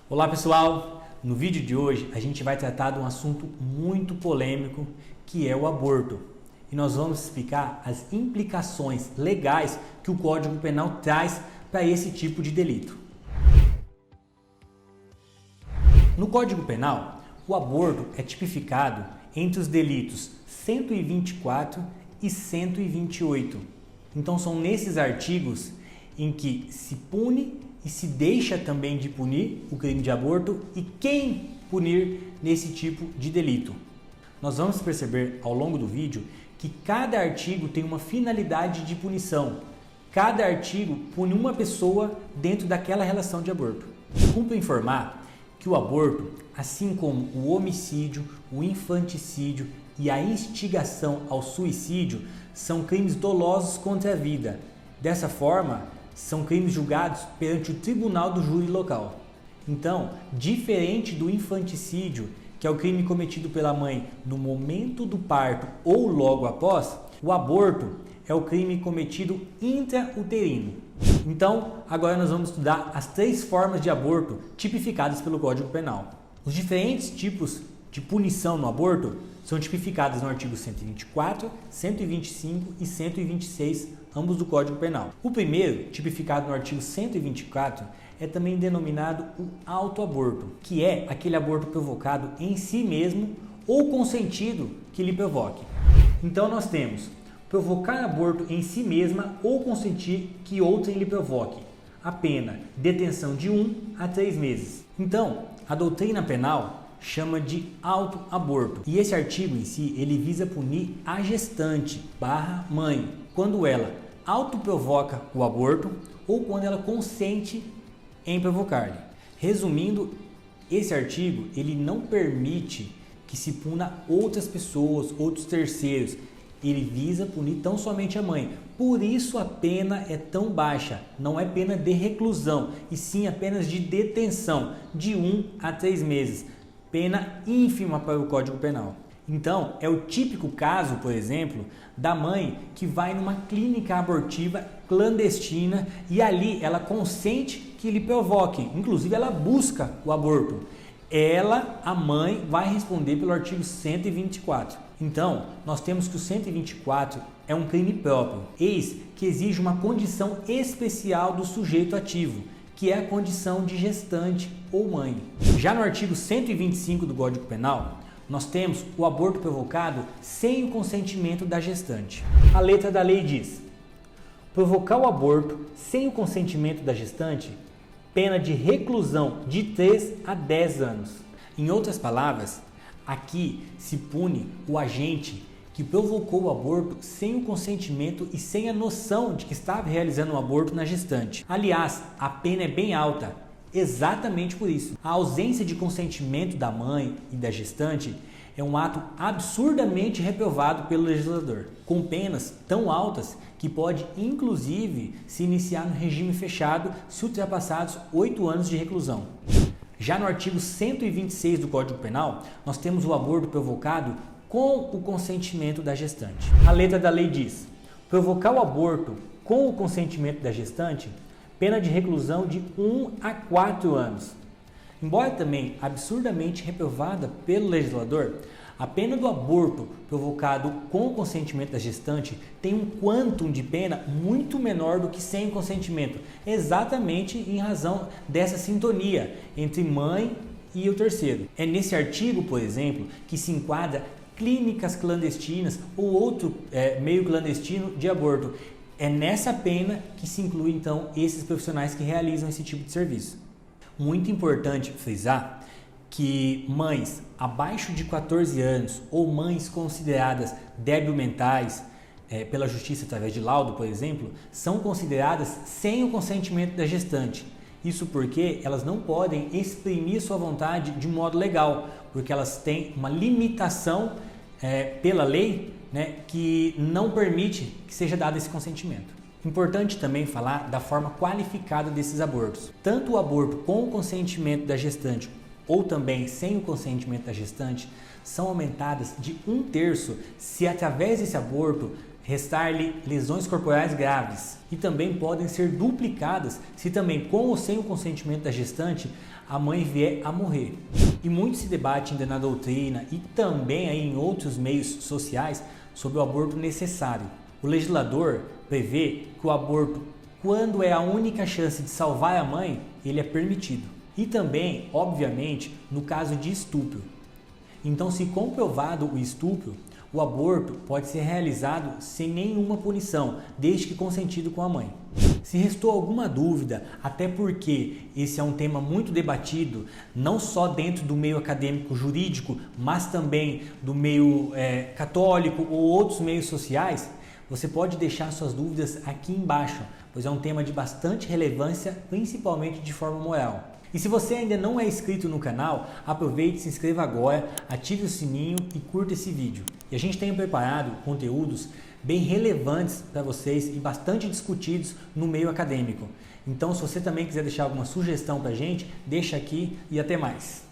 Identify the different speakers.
Speaker 1: Olá pessoal, no vídeo de hoje a gente vai tratar de um assunto muito polêmico que é o aborto. E nós vamos explicar as implicações legais que o Código Penal traz para esse tipo de delito. No Código Penal, o aborto é tipificado entre os delitos 124 e 128. Então são nesses artigos em que se pune e se deixa também de punir o crime de aborto e quem punir nesse tipo de delito. Nós vamos perceber ao longo do vídeo que cada artigo tem uma finalidade de punição. Cada artigo pune uma pessoa dentro daquela relação de aborto. Cumpre informar que o aborto, assim como o homicídio, o infanticídio e a instigação ao suicídio, são crimes dolosos contra a vida. Dessa forma, são crimes julgados perante o tribunal do júri local. Então, diferente do infanticídio, que é o crime cometido pela mãe no momento do parto ou logo após, o aborto é o crime cometido intrauterino. Então, agora nós vamos estudar as 3 formas de aborto tipificadas pelo Código Penal. Os diferentes tipos de punição no aborto são tipificados no artigo 124, 125 e 126, ambos do Código Penal. O primeiro, tipificado no artigo 124, é também denominado o autoaborto, que é aquele aborto provocado em si mesmo ou consentido que lhe provoque. Então nós temos provocar aborto em si mesma ou consentir que outrem lhe provoque. A pena, detenção de 1 a 3 meses. Então, a doutrina penal chama de autoaborto. E esse artigo em si, ele visa punir a gestante / mãe, quando ela autoprovoca o aborto ou quando ela consente em provocar-lhe. Resumindo, esse artigo, ele não permite que se puna outras pessoas, outros terceiros. Ele visa punir tão somente a mãe. Por isso a pena é tão baixa. Não é pena de reclusão, e sim apenas de detenção, de 1 a 3 meses. Pena ínfima para o Código Penal. Então, é o típico caso, por exemplo, da mãe que vai numa clínica abortiva clandestina e ali ela consente que lhe provoque. Inclusive, ela busca o aborto. Ela, a mãe, vai responder pelo artigo 124. Então, nós temos que o 124 é um crime próprio, eis que exige uma condição especial do sujeito ativo, que é a condição de gestante ou mãe. Já no artigo 125 do Código Penal, nós temos o aborto provocado sem o consentimento da gestante. A letra da lei diz: provocar o aborto sem o consentimento da gestante, pena de reclusão de 3 a 10 anos. Em outras palavras, aqui se pune o agente que provocou o aborto sem o consentimento e sem a noção de que estava realizando um aborto na gestante. Aliás, a pena é bem alta, exatamente por isso. A ausência de consentimento da mãe e da gestante é um ato absurdamente reprovado pelo legislador, com penas tão altas que pode inclusive se iniciar no regime fechado se ultrapassados 8 anos de reclusão. Já no artigo 126 do Código Penal, nós temos o aborto provocado com o consentimento da gestante. A letra da lei diz: provocar o aborto com o consentimento da gestante, pena de reclusão de 1 a 4 anos. Embora também absurdamente reprovada pelo legislador, a pena do aborto provocado com o consentimento da gestante tem um quantum de pena muito menor do que sem o consentimento, exatamente em razão dessa sintonia entre mãe e o terceiro. É nesse artigo, por exemplo, que se enquadra clínicas clandestinas ou outro meio clandestino de aborto. É nessa pena que se inclui então esses profissionais que realizam esse tipo de serviço. Muito importante frisar que mães abaixo de 14 anos ou mães consideradas débil mentais pela justiça através de laudo, por exemplo, são consideradas sem o consentimento da gestante. Isso porque elas não podem exprimir sua vontade de modo legal, porque elas têm uma limitação pela lei, que não permite que seja dado esse consentimento. Importante também falar da forma qualificada desses abortos. Tanto o aborto com o consentimento da gestante ou também sem o consentimento da gestante são aumentadas de 1/3 se através desse aborto restar-lhe lesões corporais graves, e também podem ser duplicadas se também com ou sem o consentimento da gestante a mãe vier a morrer. E muito se debate ainda na doutrina e também aí em outros meios sociais sobre o aborto necessário. O legislador prevê que o aborto, quando é a única chance de salvar a mãe, ele é permitido. E também, obviamente, no caso de estupro. Então, se comprovado o estupro, o aborto pode ser realizado sem nenhuma punição, desde que consentido com a mãe. Se restou alguma dúvida, até porque esse é um tema muito debatido, não só dentro do meio acadêmico jurídico, mas também do meio católico ou outros meios sociais, você pode deixar suas dúvidas aqui embaixo, pois é um tema de bastante relevância, principalmente de forma moral. E se você ainda não é inscrito no canal, aproveite, se inscreva agora, ative o sininho e curta esse vídeo. E a gente tem preparado conteúdos bem relevantes para vocês e bastante discutidos no meio acadêmico. Então, se você também quiser deixar alguma sugestão para a gente, deixa aqui e até mais.